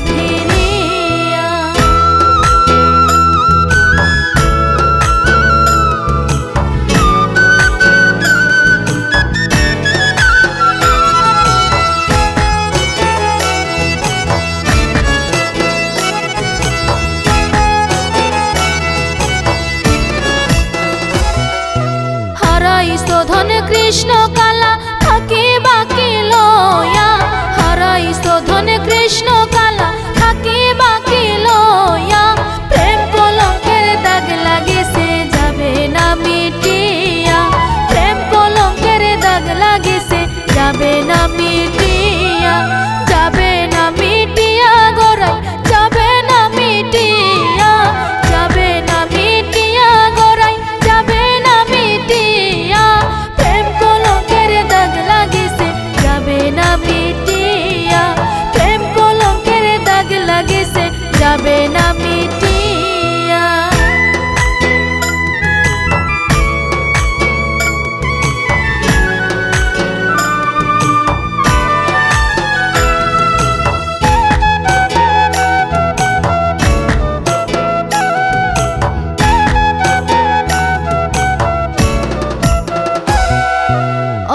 ফিরিয়া। হারাইছ ধন কৃষ্ণ কালা থাকি বাকি লয়া, হারাইছ ধন কৃষ্ণ কালা থাকি বাকি লয়া। প্রেম কলঙ্কের দাগ লাগিছে যাবে না মিটিয়া, প্রেম কলঙ্কের দাগ লাগিছে যাবে না মিটিয়া, যাবে না মিটিয়া গোরাই যাবে না মিটিয়া, যাবে না মিটিয়া গোরাই যাবে না মিটিয়া। প্রেম কলঙ্কের দাগ লাগিছে যাবে না মিটিয়া, প্রেম কলঙ্কের দাগ লাগিছে যাবে না মিটিয়া।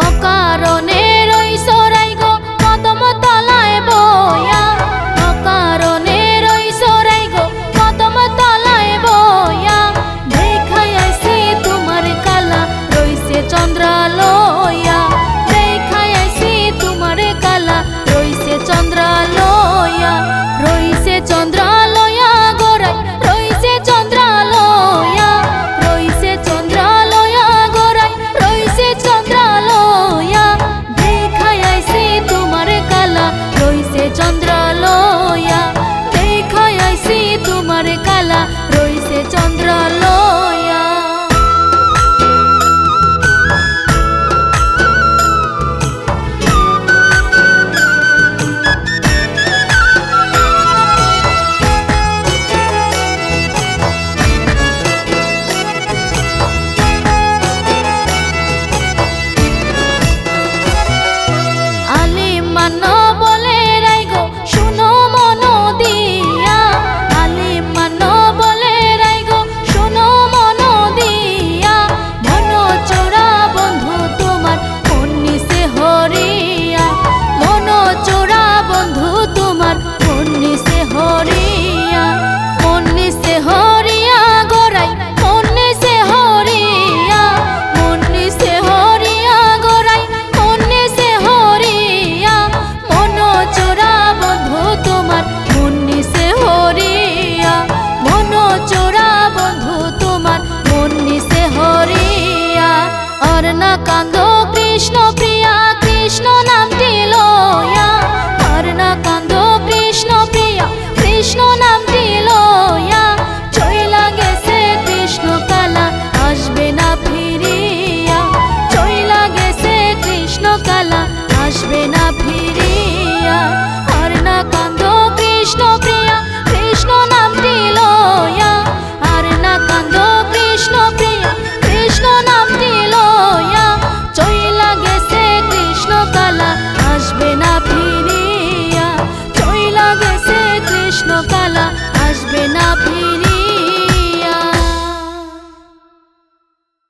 অকারণে রইছ রাইগো কদম তলায় বয়া, অকারণে রইছ রাইগো কদম তলায় বয়া। দেখাই আইছি তোমার কালা রইছে চন্দ্রালয়া, দেখাই আইছি তোমার কালা রইছে চন্দ্রালয়া, রইছে চন্দ্রালয়া গোরাই রইছে চন্দ্রালয়া, রইছে চন্দ্রালয়া গোরাই রইছে চন্দ্রালয়া। দেখাই আইছি তোমার কালা রইছে চন্দ্রালয়া।